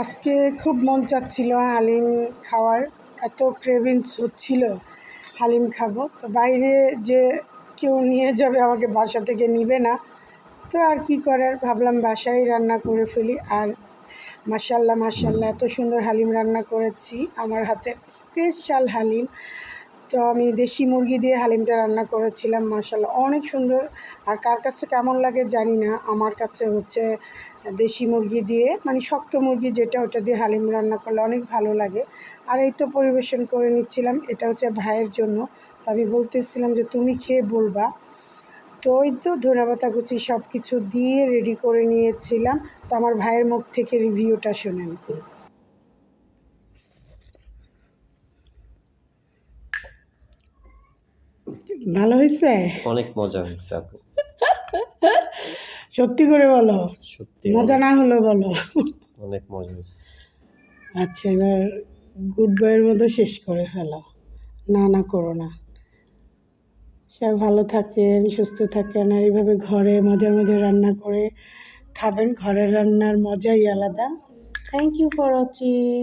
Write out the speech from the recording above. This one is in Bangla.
আজকে খুব মন চাচ্ছিল হালিম খাওয়ার, এত ক্রেভিংস হচ্ছিল হালিম খাবো। তো বাইরে যে কেউ নিয়ে যাবে আমাকে, বাসা থেকে নিবে না। তো আর কি করার, ভাবলাম বাসায় রান্না করে ফেলি। আর মাশাল্লাহ মাশাল্লাহ এত সুন্দর হালিম রান্না করেছি, আমার হাতের স্পেশাল হালিম। তো আমি দেশি মুরগি দিয়ে হালিমটা রান্না করেছিলাম, মাশাল্লাহ অনেক সুন্দর। আর কার কাছে কেমন লাগে জানি না, আমার কাছে হচ্ছে দেশি মুরগি দিয়ে, মানে শক্ত মুরগি যেটা, ওটা দিয়ে হালিম রান্না করলে অনেক ভালো লাগে। আর এই তো পরিবেশন করে নিচ্ছিলাম, এটা হচ্ছে ভাইয়ের জন্য। তো আমি বলতেছিলাম যে তুমি খেয়ে বলবা। তো ওই তো ধনেপাতা কুচি সব কিছু দিয়ে রেডি করে নিয়েছিলাম। তো আমার ভাইয়ের মুখ থেকে রিভিউটা শোনেন। ভালো হয়েছে? অনেক মজা হয়েছে আপু। সত্যি করে বলো, সত্যি মজা না হলো বলো। অনেক মজা হয়েছে। আচ্ছা, এবার গুড বয়ের মতো শেষ করে ফেলো, না না করো না। সব ভালো থাকেন, সুস্থ থাকেন, আর এইভাবে ঘরে মজার মজার রান্না করে খাবেন। ঘরের রান্নার মজাই আলাদা। Thank you for watching.